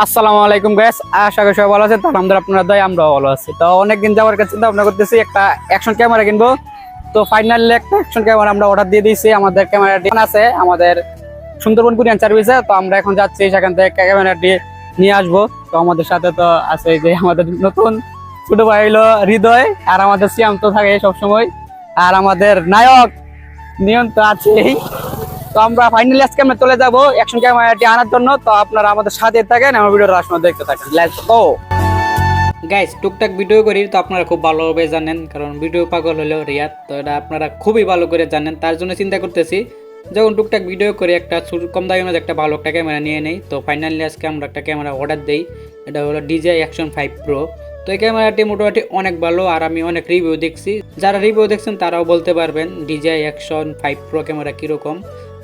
আসসালামু আলাইকুম গাইস, আশা করি সবাই ভালো আছেন। আলহামদুলিল্লাহ আপনারা দয় আমরাও ভালো আছি। তো অনেকদিন যাওয়ার কাছে চিন্তা ভাবনা করতেছি একটা অ্যাকশন ক্যামেরা কিনবো। তো ফাইনালি একটা অ্যাকশন ক্যামেরা আমরা অর্ডার দিয়ে দিয়েছি। আমাদের ক্যামেরাটি আছে আমাদের সুন্দরবন কুরিয়ান সার্ভিসে। তো আমরা এখন যাচ্ছি সেখান থেকে ক্যামেরাটি নিয়ে আসবো। তো আমাদের সাথে তো আছে যে আমাদের নতুন ছোট ভাই হলো হৃদয়, আর আমাদের সিয়াম তো থাকে সবসময়, আর আমাদের নায়ক নিয়ন তো আছেই। তো আমরা ফাইনালি আজকে আমরা চলে যাবো অ্যাকশন ক্যামেরাটি আনার জন্য। তো আপনারা আমাদের সাথে থাকেন, আমার ভিডিওটা আসলে দেখতে থাকেন। Let's go guys. টুকটাক ভিডিও করি তো আপনারা খুব ভালোভাবে জানেন, কারণ ভিডিও পাগল হলো রিয়াদ, তো এটা আপনারা খুবই ভালো করে জানেন। তার জন্য চিন্তা করতেছি যখন টুকটাক ভিডিও করে একটা কম দামের মধ্যে একটা ভালো একটা ক্যামেরা নিয়ে নেই। তো ফাইনালি আজকে আমরা একটা ক্যামেরা অর্ডার দিই, এটা হলো DJI Action 5 Pro। তো এই ক্যামেরাটি মোটামুটি অনেক ভালো, আর আমি অনেক রিভিউ দেখছি। যারা রিভিউ দেখছেন তারাও বলতে পারবেন DJI Action 5 Pro ক্যামেরা কীরকম।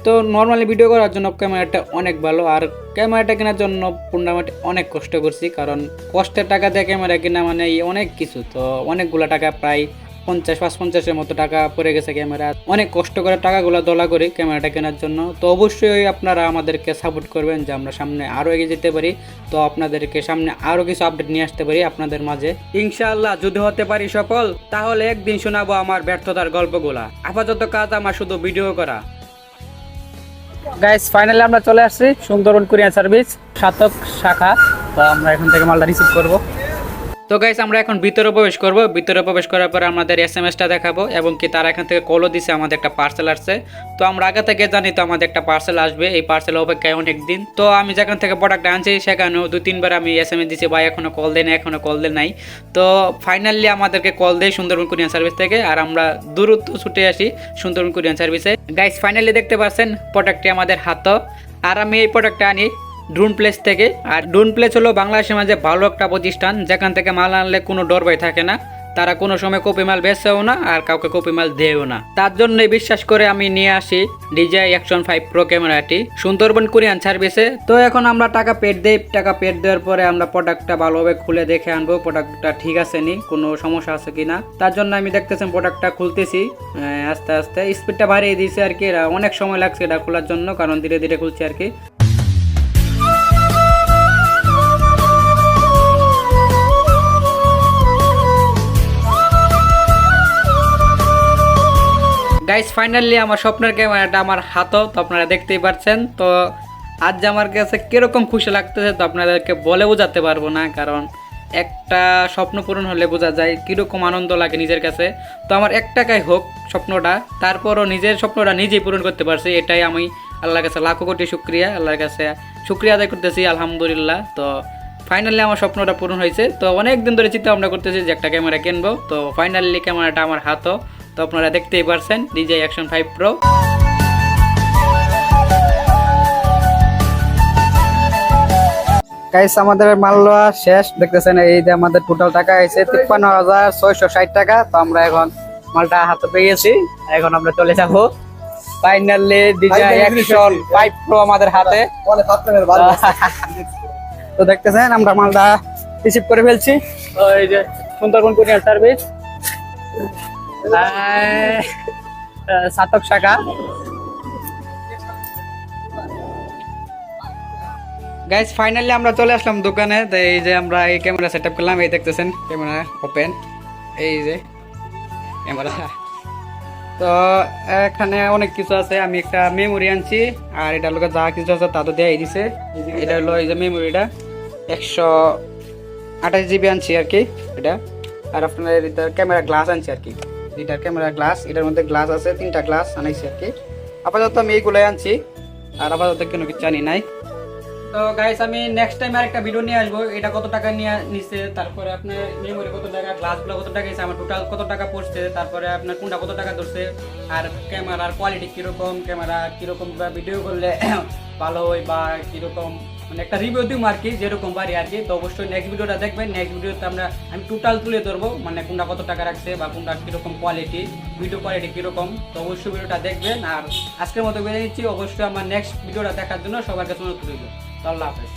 তো নর্মালি ভিডিও করার জন্য ক্যামেরাটা অনেক ভালো, আর ক্যামেরাটা কেনার জন্য মোটামুটি অনেক কষ্ট করছি, কারণ কষ্টের টাকা দিয়ে ক্যামেরা কেনা মানে অনেক কিছু। তো অনেকগুলো টাকা, প্রায় 50-55 মতো টাকা পড়ে গেছে ক্যামেরা। অনেক কষ্ট করে টাকাগুলো দলা করি ক্যামেরাটা কেনার জন্য। তো অবশ্যই আপনারা আমাদেরকে সাপোর্ট করবেন যে আমরা সামনে আরও এগিয়ে যেতে পারি। তো আপনাদেরকে সামনে আরও কিছু আপডেট নিয়ে আসতে পারি আপনাদের মাঝে ইনশাআল্লাহ। যদি হতে পারি সফল, তাহলে একদিন শোনাবো আমার ব্যর্থতার গল্পগুলা। আপাতত কাজ আমার শুধু ভিডিও করা। গাইস ফাইনালি আমরা চলে আসছি সুন্দরবন কুরিয়ার সার্ভিস সাতক শাখা। তো আমরা এখান থেকে মালটা রিসিভ করব। তো গাইস আমরা এখন ভিতরে প্রবেশ করব। ভিতরে প্রবেশ করার পরে আমাদের SMS-টা দেখাবো, এবং কি তারা এখান থেকে কলও দিছে আমাদের একটা পার্সেল আসছে। তো আমরা আগে থেকে জানি তো আমাদের একটা পার্সেল আসবে, এই পার্সেলের অপেক্ষায় অনেক দিন। তো আমি যেখান থেকে প্রোডাক্টটা আনছি সেখানেও 2-3 বার আমি SMS দিছি, ভাই এখনো কল দেয় না, এখনো কল দেয় নাই। তো ফাইনালি আমাদেরকে কল দেয় সুন্দরবন কুরিয়ার সার্ভিস থেকে, আর আমরা দ্রুত ছুটে আসি সুন্দরবন কুরিয়ার সার্ভিসে। গাইস ফাইনালি দেখতে পাচ্ছেন প্রোডাক্টটি আমাদের হাতে, আর আমি এই প্রোডাক্টটা আনি ড্রোন প্লেস থেকে। আর ড্রোন প্লেস হলো বাংলাদেশের মাঝে ভালো একটা প্রতিষ্ঠান, যেখান থেকে মাল আনলে কোনো ডর ভয় থাকে না। তারা কোনো সময় কপি মাল বেচেও না, আর কাউকে কপি মাল দেয়ও না। তার জন্যই বিশ্বাস করে আমি নিয়ে আসি DJI Action 5 Pro ক্যামেরাটি সুন্দরবন কুরিয়ান সার্ভিসে। তো এখন আমরা টাকা পেড দেই, টাকা পেড দেওয়ার পরে আমরা প্রোডাক্টটা ভালোভাবে খুলে দেখে আনবো প্রোডাক্টটা ঠিক আছে নি, কোনো সমস্যা আছে কিনা। তার জন্য আমি দেখতেছেন প্রোডাক্টটা খুলতেছি আস্তে আস্তে। স্পিডটা বাড়িয়ে দিয়েছি আর কি, অনেক সময় লাগছে এটা খোলার জন্য, কারণ ধীরে ধীরে খুলছি আর কি। গাইস ফাইনালি আমার স্বপ্নের ক্যামেরাটা আমার হাতও, তো আপনারা দেখতেই পাচ্ছেন। তো আজ আমার কাছে কীরকম খুশি লাগতেছে তো আপনাদেরকে বলে বোঝাতে পারবো না, কারণ একটা স্বপ্ন পূরণ হলে বোঝা যায় কীরকম আনন্দ লাগে নিজের কাছে। তো আমার 1 টাকায় হোক স্বপ্নটা, তারপরও নিজের স্বপ্নটা নিজেই পূরণ করতে পারছি, এটাই আমি আল্লাহর কাছে লাখো কোটি শুক্রিয়া, আল্লাহর কাছে শুক্রিয়া আদায় করতেছি আলহামদুলিল্লাহ। তো ফাইনালি আমার স্বপ্নটা পূরণ হয়েছে। তো অনেক দিন ধরে চিন্তা ভাবনা করতেছি যে একটা ক্যামেরা কিনবো। তো ফাইনালি ক্যামেরাটা আমার হাতও, তো আপনারা দেখতেই পারছেন DJI Action 5 Pro। গাইস আমাদের মাল লওয়া শেষ, দেখতেছেন এই যে আমাদের টোটাল টাকা হয়েছে 53,660 টাকা। তো আমরা এখন মালটা হাতে পেয়ে গেছি, এখন আমরা চলে যাব ফাইনালি DJI Action 5 Pro আমাদের হাতে। তো দেখতেছেন আমরা মালটা রিসিভ করে ফেলছি। তো এই যে সুন্দরবন কুরিয়ার সার্ভিস সাতক শাখা। গাইস ফাইনালি আমরা চলে আসলাম দোকানে। তো এই যে আমরা এই ক্যামেরা সেট আপ করলাম, এই দেখতেছেন ক্যামেরা ওপেন, এই যে ক্যামেরা। তো এখানে অনেক কিছু আছে, আমি একটা মেমোরি আনছি, আর এটা লোক যা কিছু আছে তা তো দেয়াই দিছে। এটা হলো এই যে মেমোরিটা 128 GB আনছি আর কি এটা। আর আপনার এটার ক্যামেরা গ্লাস আনছি আর কি, এটার ক্যামেরা গ্লাস, এটার মধ্যে গ্লাস আছে 3টা গ্লাস আনাইছি আর কি। আপাতত আমি এইগুলোই আনছি, আর আপাতত কোনো কিছু জানি নাই। তো গাইস আমি নেক্সট টাইম আরেকটা ভিডিও নিয়ে আসবো, এটা কত টাকা নিয়ে নিচ্ছে, তারপরে আপনার মেমোরি কত টাকা, গ্লাসগুলো কত টাকা এসে আমার টোটাল কত টাকা পড়ছে, তারপরে আপনার কোনটা কত টাকা ধরছে, আর ক্যামেরার কোয়ালিটি কীরকম, ক্যামেরা কীরকম ভিডিও করলে ভালো হয় বা কীরকম, মানে একটা রিভিউ দিব আর কি, যেরকম পারি আর কি। তো অবশ্যই নেক্সট ভিডিওটা দেখবেন। নেক্সট ভিডিওতে আমি টোটাল তুলে ধরবো, মানে কোনটা কত টাকা রাখছে বা কোনটা কীরকম কোয়ালিটি, ভিডিও কোয়ালিটি কীরকম। তো অবশ্যই ভিডিওটা দেখবেন। আর আজকের মতো বেরিয়ে নিচ্ছি, অবশ্যই আমার নেক্সট ভিডিওটা দেখার জন্য সবার কাছে অনুরোধ রইল। তো আল্লাহ হাফেজ।